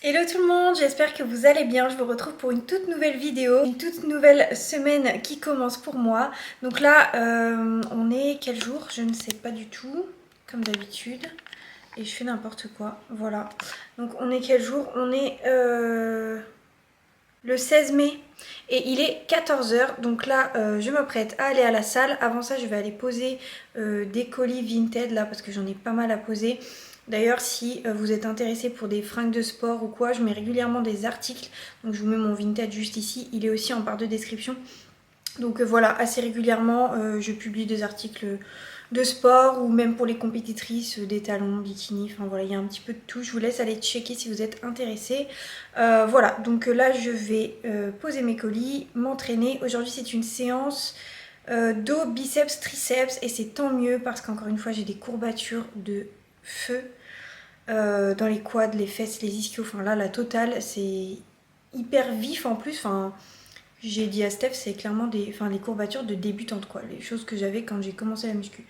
Hello tout le monde, j'espère que vous allez bien. Je vous retrouve pour une toute nouvelle vidéo, une toute nouvelle semaine qui commence pour moi. Donc là, on est quel jour? Je ne sais pas du tout, comme d'habitude. Et je fais n'importe quoi, voilà. Donc on est quel jour? On est le 16 mai et il est 14 h. Donc là, je m'apprête à aller à la salle. Avant ça, je vais aller poser des colis Vinted là parce que j'en ai pas mal à poser. D'ailleurs, si vous êtes intéressé pour des fringues de sport ou quoi, je mets régulièrement des articles. Donc je vous mets mon Vinted juste ici. Il est aussi en barre de description. Donc voilà, assez régulièrement, je publie des articles de sport ou même pour les compétitrices, des talons, bikini, enfin voilà, il y a un petit peu de tout. Je vous laisse aller checker si vous êtes intéressés. Voilà, donc là je vais poser mes colis, m'entraîner. Aujourd'hui c'est une séance dos, biceps, triceps et c'est tant mieux parce qu'encore une fois j'ai des courbatures de feu dans les quads, les fesses, les ischios, enfin là la totale, c'est hyper vif en plus, enfin... J'ai dit à Steph, c'est clairement les courbatures de débutante, quoi, les choses que j'avais quand j'ai commencé la muscu.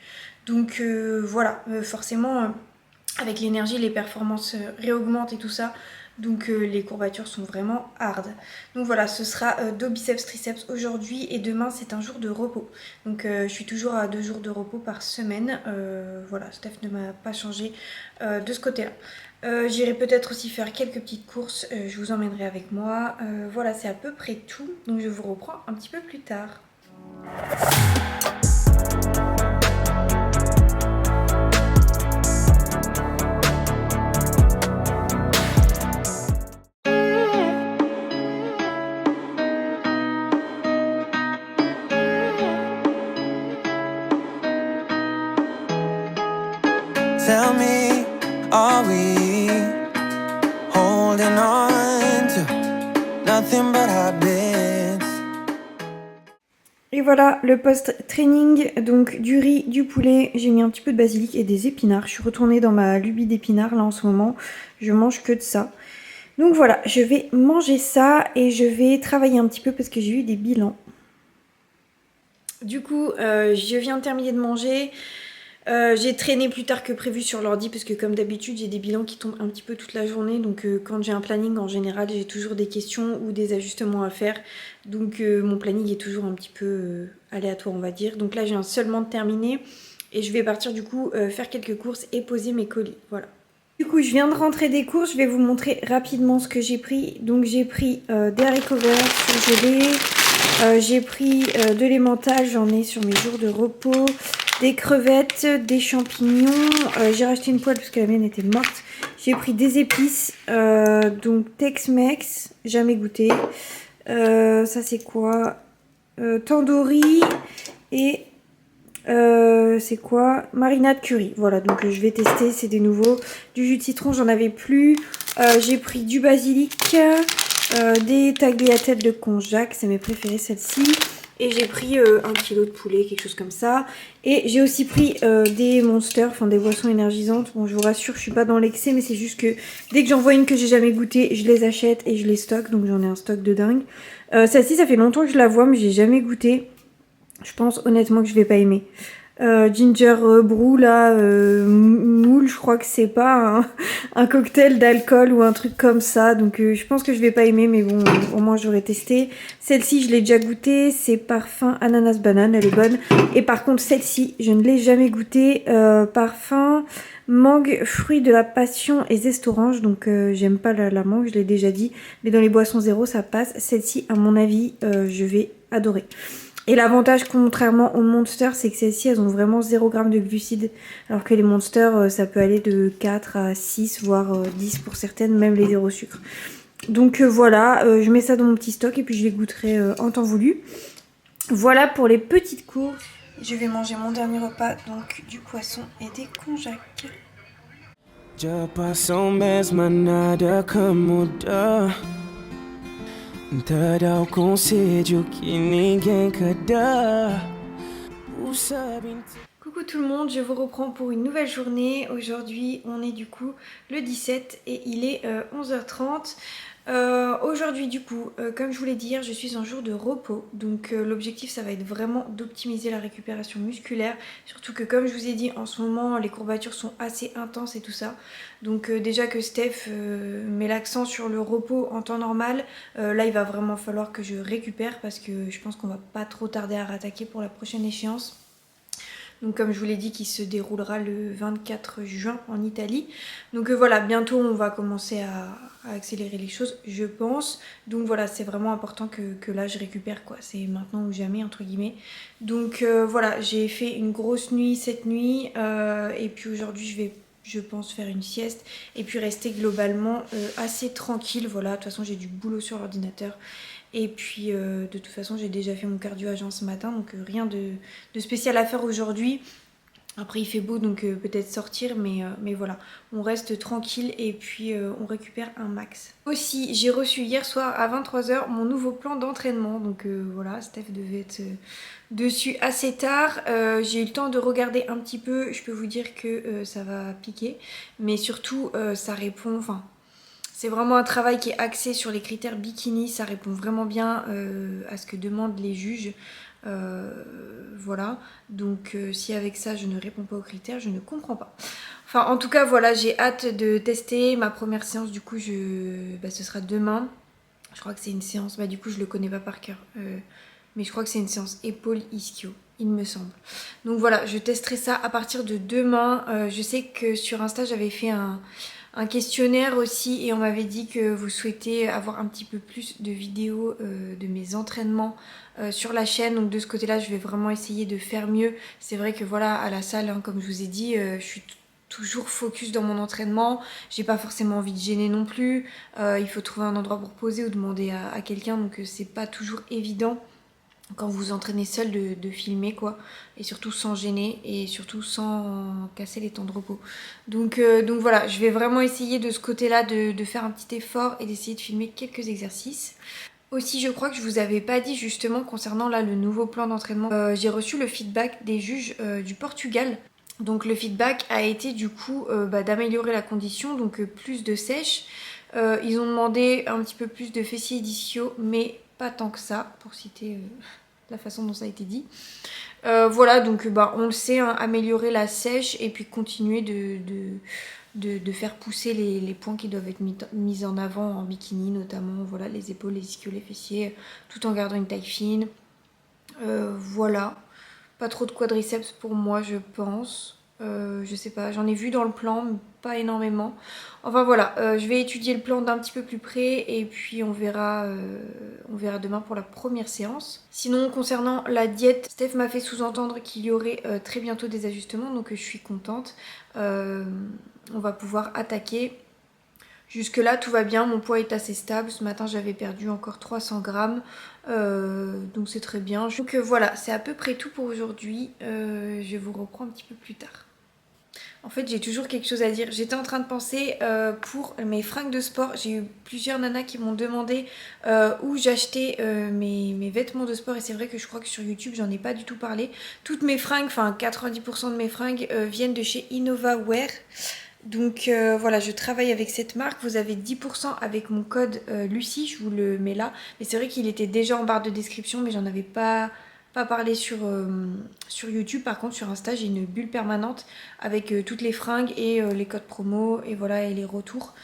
Donc voilà, forcément, avec l'énergie, les performances réaugmentent et tout ça. Donc les courbatures sont vraiment hard. Donc voilà, ce sera dos, biceps, triceps aujourd'hui et demain c'est un jour de repos. Donc je suis toujours à 2 jours de repos par semaine. Voilà, Steph ne m'a pas changé de ce côté-là. J'irai peut-être aussi faire quelques petites courses, je vous emmènerai avec moi. Voilà, c'est à peu près tout. Donc je vous reprends un petit peu plus tard. Tell me, are we holding on to nothing but habits? Et voilà le post-training, donc du riz, du poulet, j'ai mis un petit peu de basilic et des épinards. Je suis retournée dans ma lubie d'épinards là en ce moment, je mange que de ça. Donc voilà, je vais manger ça et je vais travailler un petit peu parce que j'ai eu des bilans. Du coup, je viens de terminer de manger. J'ai traîné plus tard que prévu sur l'ordi parce que comme d'habitude j'ai des bilans qui tombent un petit peu toute la journée, donc quand j'ai un planning en général j'ai toujours des questions ou des ajustements à faire, donc mon planning est toujours un petit peu aléatoire on va dire. Donc là je viens seulement de terminer et je vais partir du coup faire quelques courses et poser mes colis, voilà. Du coup je viens de rentrer des courses, je vais vous montrer rapidement ce que j'ai pris. Donc j'ai pris des haricots verts surgelés, j'ai pris de l'emmental, j'en ai sur mes jours de repos, des crevettes, des champignons, j'ai racheté une poêle parce que la mienne était morte. J'ai pris des épices, donc Tex-Mex, jamais goûté. Ça c'est quoi? Tandoori et c'est quoi? Marinade curry. Voilà, donc je vais tester, c'est des nouveaux. Du jus de citron, j'en avais plus. J'ai pris du basilic, des tagliatelles de konjac, c'est mes préférés celles-ci. Et j'ai pris 1 kg de poulet, quelque chose comme ça. Et j'ai aussi pris des Monsters, enfin des boissons énergisantes. Bon, je vous rassure, je suis pas dans l'excès, mais c'est juste que dès que j'en vois une que j'ai jamais goûtée, je les achète et je les stocke. Donc j'en ai un stock de dingue. Celle-ci, ça fait longtemps que je la vois, mais j'ai jamais goûté. Je pense honnêtement que je vais pas aimer. Ginger brew là, moule, je crois que c'est pas un cocktail d'alcool ou un truc comme ça, donc je pense que je vais pas aimer, mais bon, au moins j'aurais testé. Celle-ci je l'ai déjà goûtée, c'est parfum ananas banane, elle est bonne. Et par contre celle-ci je ne l'ai jamais goûtée, parfum mangue, fruit de la passion et zeste orange, donc j'aime pas la mangue, je l'ai déjà dit, mais dans les boissons zéro ça passe. Celle-ci à mon avis je vais adorer. Et l'avantage, contrairement aux Monster, c'est que celles-ci, elles ont vraiment 0 g de glucides. Alors que les Monster, ça peut aller de 4 à 6, voire 10 pour certaines, même les 0 sucre. Donc voilà, je mets ça dans mon petit stock et puis je les goûterai en temps voulu. Voilà pour les petites courses. Je vais manger mon dernier repas, donc du poisson et des konjac. Coucou tout le monde, je vous reprends pour une nouvelle journée. Aujourd'hui on est du coup le 17 et il est 11 h 30. Aujourd'hui du coup, comme je vous l'ai dit hier, je suis en jour de repos. Donc l'objectif ça va être vraiment d'optimiser la récupération musculaire. Surtout que comme je vous ai dit, en ce moment les courbatures sont assez intenses et tout ça. Donc déjà que Steph met l'accent sur le repos en temps normal, là il va vraiment falloir que je récupère parce que je pense qu'on va pas trop tarder à rattaquer pour la prochaine échéance. Donc comme je vous l'ai dit, qui se déroulera le 24 juin en Italie. Donc voilà, bientôt on va commencer à accélérer les choses, je pense. Donc voilà, c'est vraiment important que là je récupère quoi. C'est maintenant ou jamais entre guillemets. Donc voilà, j'ai fait une grosse nuit cette nuit et puis aujourd'hui je pense faire une sieste et puis rester globalement assez tranquille. Voilà, de toute façon j'ai du boulot sur l'ordinateur. Et puis de toute façon j'ai déjà fait mon cardio agent ce matin, donc rien de spécial à faire aujourd'hui. Après il fait beau donc peut-être sortir mais voilà, on reste tranquille et puis on récupère un max. Aussi j'ai reçu hier soir à 23h mon nouveau plan d'entraînement, donc voilà, Steph devait être dessus assez tard. J'ai eu le temps de regarder un petit peu, je peux vous dire que ça va piquer, mais surtout ça répond, enfin c'est vraiment un travail qui est axé sur les critères bikini, ça répond vraiment bien à ce que demandent les juges. Voilà, donc si avec ça je ne réponds pas aux critères, je ne comprends pas. Enfin en tout cas voilà, j'ai hâte de tester ma première séance, du coup ce sera demain. Je crois que c'est une séance, du coup je le connais pas par cœur, mais je crois que c'est une séance épaule ischio, il me semble. Donc voilà, je testerai ça à partir de demain. Je sais que sur Insta j'avais fait un questionnaire aussi et on m'avait dit que vous souhaitez avoir un petit peu plus de vidéos de mes entraînements sur la chaîne. Donc de ce côté là je vais vraiment essayer de faire mieux. C'est vrai que voilà, à la salle hein, comme je vous ai dit, je suis toujours focus dans mon entraînement, j'ai pas forcément envie de gêner non plus, il faut trouver un endroit pour poser ou demander à quelqu'un, donc c'est pas toujours évident quand vous vous entraînez seul de filmer quoi, et surtout sans gêner et surtout sans casser les temps de repos. Donc voilà, je vais vraiment essayer de ce côté-là de faire un petit effort et d'essayer de filmer quelques exercices. Aussi, je crois que je vous avais pas dit justement concernant là le nouveau plan d'entraînement. J'ai reçu le feedback des juges du Portugal. Donc le feedback a été du coup d'améliorer la condition, donc plus de sèche. Ils ont demandé un petit peu plus de fessiers d'ischio, mais pas tant que ça, pour citer la façon dont ça a été dit. Voilà, donc on le sait, hein, améliorer la sèche et puis continuer de faire pousser les points qui doivent être mis en avant en bikini, notamment voilà, les épaules, les ischios, les fessiers, tout en gardant une taille fine. Voilà, pas trop de quadriceps pour moi je pense. Je sais pas, j'en ai vu dans le plan, mais pas énormément. Enfin voilà, je vais étudier le plan d'un petit peu plus près et puis on verra demain pour la première séance. Sinon concernant la diète, Steph m'a fait sous-entendre qu'il y aurait très bientôt des ajustements, donc je suis contente. On va pouvoir attaquer. Jusque là tout va bien, mon poids est assez stable. Ce matin j'avais perdu encore 300 grammes, donc c'est très bien. Donc voilà, c'est à peu près tout pour aujourd'hui. Je vous reprends un petit peu plus tard. En fait, j'ai toujours quelque chose à dire. J'étais en train de penser pour mes fringues de sport. J'ai eu plusieurs nanas qui m'ont demandé où j'achetais mes vêtements de sport. Et c'est vrai que je crois que sur YouTube, j'en ai pas du tout parlé. Toutes mes fringues, enfin 90% de mes fringues viennent de chez Innova Wear. Donc voilà, je travaille avec cette marque. Vous avez 10% avec mon code Lucie, je vous le mets là. Mais c'est vrai qu'il était déjà en barre de description, mais j'en avais pas parlé sur YouTube. Par contre, sur Insta, j'ai une bulle permanente avec toutes les fringues et les codes promo et voilà, et les retours.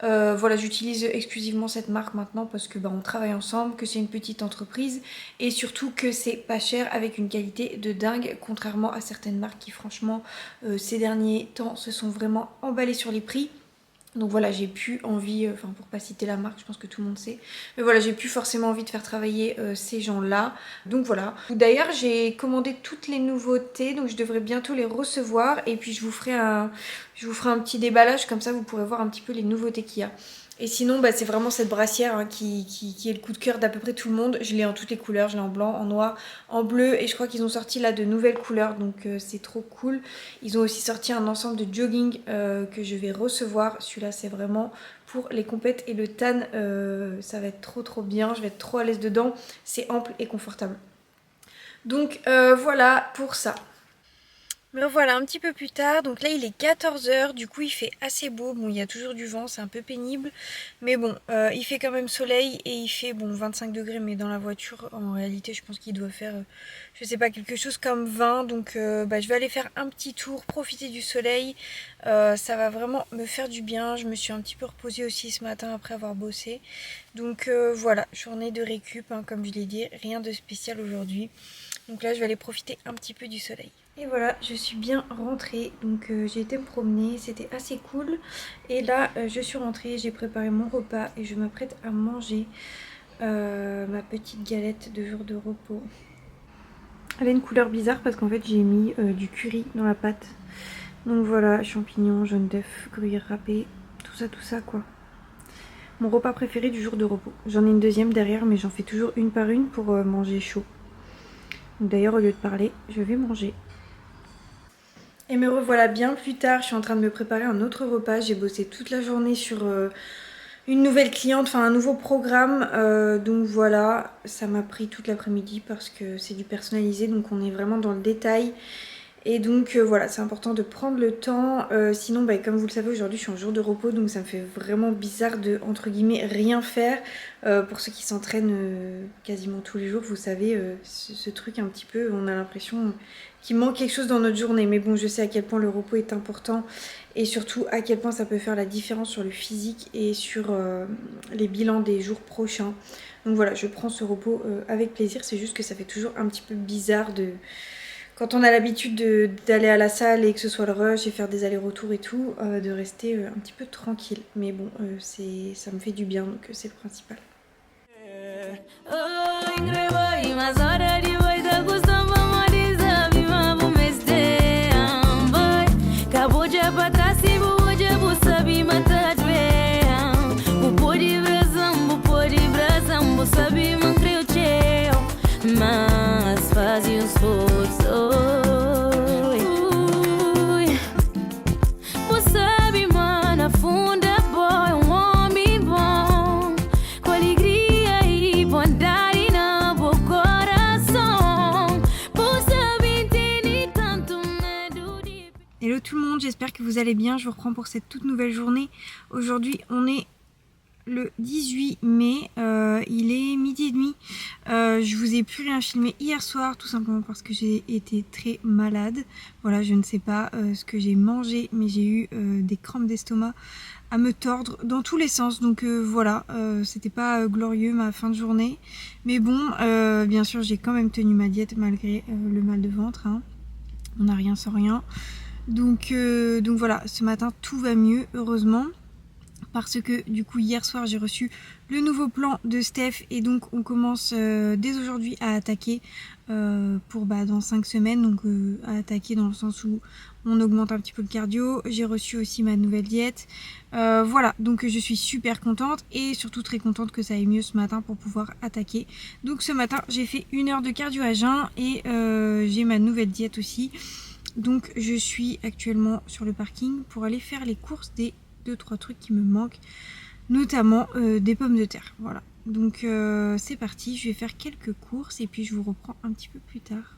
Voilà, j'utilise exclusivement cette marque maintenant parce que on travaille ensemble, que c'est une petite entreprise et surtout que c'est pas cher avec une qualité de dingue, contrairement à certaines marques qui franchement ces derniers temps se sont vraiment emballées sur les prix. Donc voilà, j'ai plus envie, enfin pour pas citer la marque, je pense que tout le monde sait, mais voilà, j'ai plus forcément envie de faire travailler ces gens-là. Donc voilà. D'ailleurs, j'ai commandé toutes les nouveautés, donc je devrais bientôt les recevoir et puis je vous ferai un petit déballage, comme ça vous pourrez voir un petit peu les nouveautés qu'il y a. Et sinon, c'est vraiment cette brassière hein, qui est le coup de cœur d'à peu près tout le monde. Je l'ai en toutes les couleurs, je l'ai en blanc, en noir, en bleu et je crois qu'ils ont sorti là de nouvelles couleurs, donc c'est trop cool. Ils ont aussi sorti un ensemble de jogging que je vais recevoir. Celui-là, c'est vraiment pour les compètes et le tan. Ça va être trop bien, je vais être trop à l'aise dedans. C'est ample et confortable. Donc voilà pour ça. Me revoilà un petit peu plus tard, donc là il est 14 h, du coup il fait assez beau, bon il y a toujours du vent, c'est un peu pénible, mais bon il fait quand même soleil et il fait bon 25 degrés, mais dans la voiture en réalité je pense qu'il doit faire, je sais pas, quelque chose comme 20, donc je vais aller faire un petit tour, profiter du soleil, ça va vraiment me faire du bien, je me suis un petit peu reposée aussi ce matin après avoir bossé, donc voilà, journée de récup hein, comme je l'ai dit, rien de spécial aujourd'hui, donc là je vais aller profiter un petit peu du soleil. Et voilà, je suis bien rentrée, donc j'ai été me promener, c'était assez cool. Et là, je suis rentrée, j'ai préparé mon repas et je m'apprête à manger ma petite galette de jour de repos. Elle a une couleur bizarre parce qu'en fait j'ai mis du curry dans la pâte. Donc voilà, champignons, jaune d'œuf, gruyère râpée, tout ça quoi. Mon repas préféré du jour de repos. J'en ai une deuxième derrière mais j'en fais toujours une par une pour manger chaud. D'ailleurs au lieu de parler, je vais manger. Et me revoilà bien plus tard, je suis en train de me préparer un autre repas. J'ai bossé toute la journée sur une nouvelle cliente, enfin un nouveau programme. Donc voilà, ça m'a pris toute l'après-midi parce que c'est du personnalisé, donc on est vraiment dans le détail. Et donc voilà, c'est important de prendre le temps. Sinon, comme vous le savez, aujourd'hui je suis en jour de repos, donc ça me fait vraiment bizarre de, entre guillemets, rien faire. Pour ceux qui s'entraînent quasiment tous les jours, vous savez, ce truc un petit peu, on a l'impression qu'il manque quelque chose dans notre journée. Mais bon, je sais à quel point le repos est important et surtout à quel point ça peut faire la différence sur le physique et sur les bilans des jours prochains. Donc voilà, je prends ce repos avec plaisir. C'est juste que ça fait toujours un petit peu bizarre de... Quand on a l'habitude d'aller à la salle et que ce soit le rush et faire des allers-retours et tout, de rester un petit peu tranquille. Mais bon, ça me fait du bien, donc c'est le principal. Hello tout le monde, j'espère que vous allez bien. Je vous reprends pour cette toute nouvelle journée. Aujourd'hui, on est le 18 mai, il est midi et demi. Je vous ai plus rien filmé hier soir, tout simplement parce que j'ai été très malade. Voilà, je ne sais pas ce que j'ai mangé, mais j'ai eu des crampes d'estomac à me tordre dans tous les sens. Donc voilà, c'était pas glorieux ma fin de journée. Mais bon, bien sûr, j'ai quand même tenu ma diète malgré le mal de ventre. Hein. On n'a rien sans rien. Donc voilà, ce matin tout va mieux, heureusement. Parce que du coup hier soir j'ai reçu le nouveau plan de Steph et donc on commence dès aujourd'hui à attaquer pour dans 5 semaines, donc à attaquer dans le sens où on augmente un petit peu le cardio. J'ai reçu aussi ma nouvelle diète, voilà, donc je suis super contente et surtout très contente que ça aille mieux ce matin pour pouvoir attaquer. Donc ce matin j'ai fait 1 heure de cardio à jeun et j'ai ma nouvelle diète aussi. Donc je suis actuellement sur le parking pour aller faire les courses des 2-3 trucs qui me manquent, notamment des pommes de terre. Voilà, donc c'est parti, je vais faire quelques courses et puis je vous reprends un petit peu plus tard.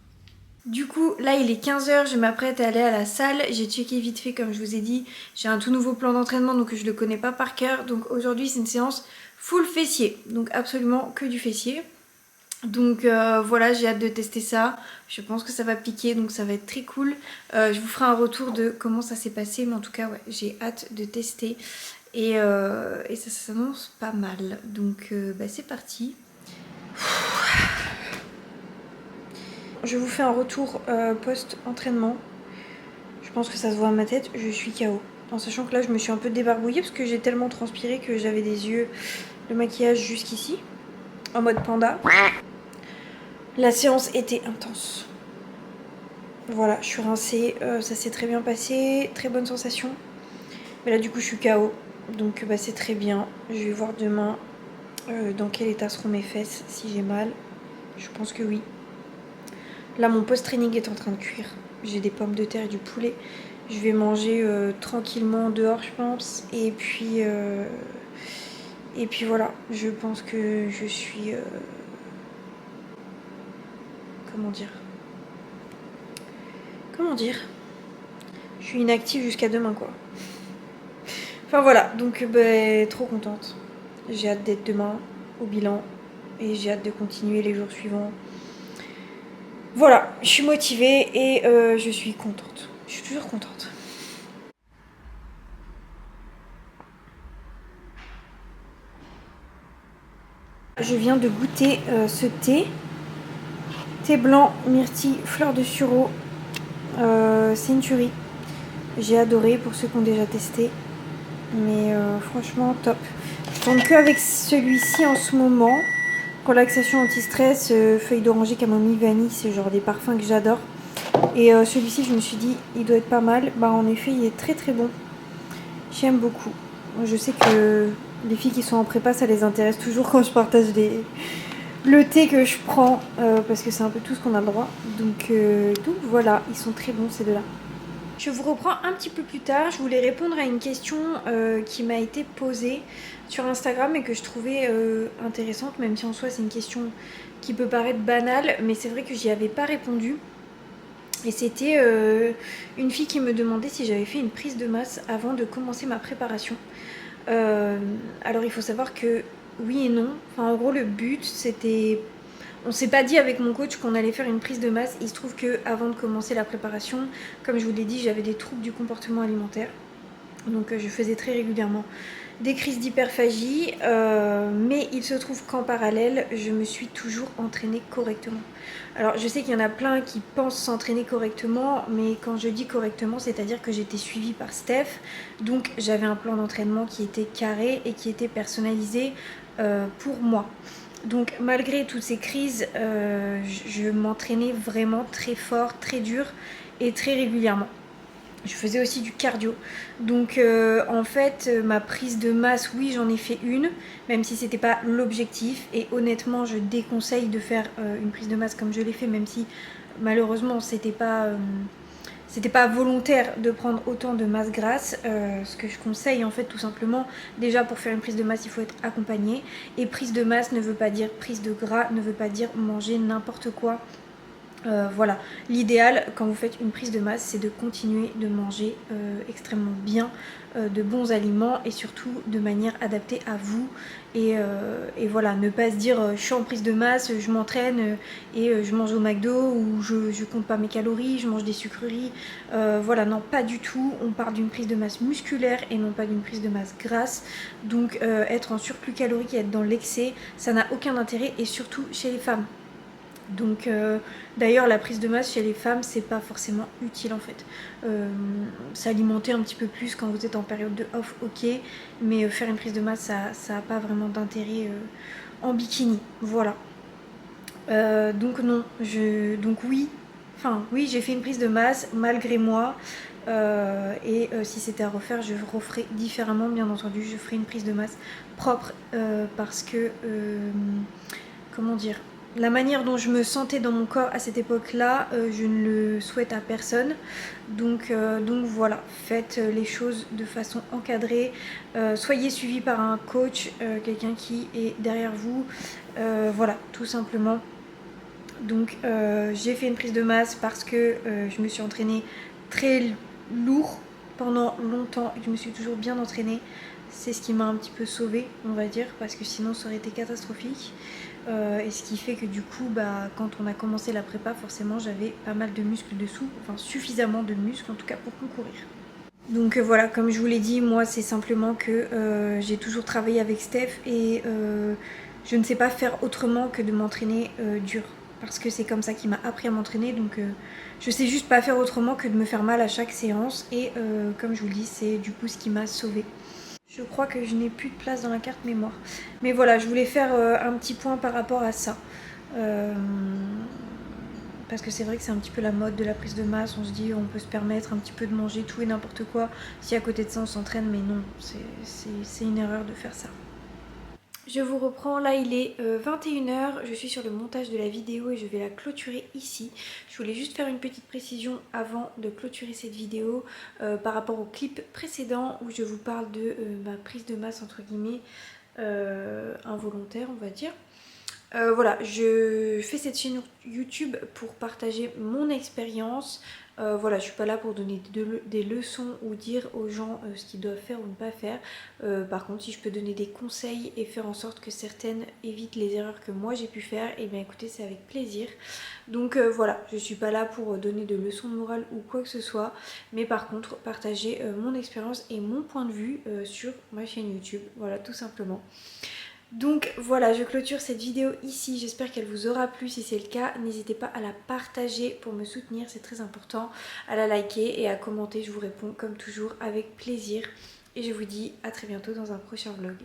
Du coup, là il est 15 h, je m'apprête à aller à la salle. J'ai checké vite fait comme je vous ai dit. J'ai un tout nouveau plan d'entraînement donc je le connais pas par cœur. Donc aujourd'hui c'est une séance full fessier, donc absolument que du fessier. Donc voilà, j'ai hâte de tester ça. Je pense que ça va piquer, donc ça va être très cool. Je vous ferai un retour de comment ça s'est passé, mais en tout cas ouais, j'ai hâte de tester. Et ça s'annonce pas mal. Donc c'est parti. Je vous fais un retour post-entraînement. Je pense que ça se voit à ma tête, je suis KO. En sachant que là je me suis un peu débarbouillée parce que j'ai tellement transpiré que j'avais des yeux, le maquillage jusqu'ici, en mode panda. La séance était intense. Voilà, je suis rincée, ça s'est très bien passé, très bonne sensation. Mais là du coup je suis KO, donc c'est très bien. Je vais voir demain dans quel état seront mes fesses, si j'ai mal. Je pense que oui. Là mon post-training est en train de cuire. J'ai des pommes de terre et du poulet. Je vais manger tranquillement dehors je pense. Et puis voilà, je pense que je suis... Comment dire ? je suis inactive jusqu'à demain quoi. Enfin voilà, donc trop contente. J'ai hâte d'être demain au bilan et j'ai hâte de continuer les jours suivants. Voilà, je suis motivée et je suis contente. Je suis toujours contente. Je viens de goûter ce thé. Thé blanc, myrtille, fleur de sureau. C'est une tuerie. J'ai adoré pour ceux qui ont déjà testé. Mais franchement, top. Je tourne que avec celui-ci en ce moment. Relaxation anti-stress, feuille d'oranger, camomille, vanille. C'est genre des parfums que j'adore. Et celui-ci, je me suis dit, il doit être pas mal. Bah en effet, il est très très bon. J'aime beaucoup. Je sais que les filles qui sont en prépa, ça les intéresse toujours quand je partage le thé que je prends. Parce que c'est un peu tout ce qu'on a le droit. Donc voilà, ils sont très bons ces deux-là. Je vous reprends un petit peu plus tard. Je voulais répondre à une question qui m'a été posée sur Instagram et que je trouvais intéressante, même si en soi c'est une question qui peut paraître banale, mais c'est vrai que j'y avais pas répondu. Et c'était une fille qui me demandait si j'avais fait une prise de masse avant de commencer ma préparation. Alors il faut savoir que oui et non. Enfin, en gros, le but c'était... On s'est pas dit avec mon coach qu'on allait faire une prise de masse. Il se trouve que avant de commencer la préparation, comme je vous l'ai dit, j'avais des troubles du comportement alimentaire. Donc je faisais très régulièrement des crises d'hyperphagie. Mais il se trouve qu'en parallèle, je me suis toujours entraînée correctement. Alors je sais qu'il y en a plein qui pensent s'entraîner correctement, mais quand je dis correctement, c'est-à-dire que j'étais suivie par Steph. Donc j'avais un plan d'entraînement qui était carré et qui était personnalisé pour moi. Donc malgré toutes ces crises, je m'entraînais vraiment très fort, très dur et très régulièrement. Je faisais aussi du cardio. Donc en fait, ma prise de masse, oui, j'en ai fait une, même si c'était pas l'objectif. Et honnêtement, je déconseille de faire une prise de masse comme je l'ai fait, même si malheureusement, c'était pas volontaire de prendre autant de masse grasse. Ce que je conseille en fait tout simplement, déjà pour faire une prise de masse il faut être accompagné. Et prise de masse ne veut pas dire prise de gras, ne veut pas dire manger n'importe quoi. Voilà, l'idéal quand vous faites une prise de masse c'est de continuer de manger extrêmement bien, de bons aliments et surtout de manière adaptée à vous et voilà, ne pas se dire je suis en prise de masse, je m'entraîne et je mange au McDo ou je compte pas mes calories, je mange des sucreries, voilà, non pas du tout, on part d'une prise de masse musculaire et non pas d'une prise de masse grasse. Donc être en surplus calorique et être dans l'excès, ça n'a aucun intérêt et surtout chez les femmes. Donc d'ailleurs la prise de masse chez les femmes c'est pas forcément utile en fait. S'alimenter un petit peu plus quand vous êtes en période de off, ok, mais faire une prise de masse ça a pas vraiment d'intérêt en bikini, voilà. Donc non, donc oui, j'ai fait une prise de masse malgré moi. Et si c'était à refaire, je referais différemment, bien entendu. Je ferai une prise de masse propre parce que comment dire, la manière dont je me sentais dans mon corps à cette époque-là, je ne le souhaite à personne. Donc voilà, faites les choses de façon encadrée. Soyez suivi par un coach, quelqu'un qui est derrière vous. Voilà, tout simplement. Donc j'ai fait une prise de masse parce que je me suis entraînée très lourd pendant longtemps et je me suis toujours bien entraînée. C'est ce qui m'a un petit peu sauvée, on va dire, parce que sinon ça aurait été catastrophique. Et ce qui fait que du coup, quand on a commencé la prépa, forcément j'avais pas mal de muscles dessous, enfin suffisamment de muscles en tout cas pour concourir. Donc voilà, comme je vous l'ai dit, moi c'est simplement que j'ai toujours travaillé avec Steph et je ne sais pas faire autrement que de m'entraîner dur. Parce que c'est comme ça qu'il m'a appris à m'entraîner, donc je sais juste pas faire autrement que de me faire mal à chaque séance. Et comme je vous le dis, c'est du coup ce qui m'a sauvée. Je crois que je n'ai plus de place dans la carte mémoire. Mais voilà, je voulais faire un petit point par rapport à ça. Parce que c'est vrai que c'est un petit peu la mode de la prise de masse. On se dit on peut se permettre un petit peu de manger tout et n'importe quoi si à côté de ça on s'entraîne. Mais non, c'est une erreur de faire ça. Je vous reprends, là il est 21h, je suis sur le montage de la vidéo et je vais la clôturer ici. Je voulais juste faire une petite précision avant de clôturer cette vidéo par rapport au clip précédent où je vous parle de ma prise de masse entre guillemets involontaire on va dire. Voilà, je fais cette chaîne YouTube pour partager mon expérience. Voilà, je suis pas là pour donner des leçons ou dire aux gens ce qu'ils doivent faire ou ne pas faire. Par contre, si je peux donner des conseils et faire en sorte que certaines évitent les erreurs que moi j'ai pu faire, et bien écoutez, c'est avec plaisir. Donc voilà, je suis pas là pour donner de leçons de morale ou quoi que ce soit, mais par contre partager mon expérience et mon point de vue sur ma chaîne YouTube. Voilà, tout simplement. Donc voilà, je clôture cette vidéo ici, j'espère qu'elle vous aura plu. Si c'est le cas, n'hésitez pas à la partager pour me soutenir, c'est très important, à la liker et à commenter, je vous réponds comme toujours avec plaisir. Et je vous dis à très bientôt dans un prochain vlog.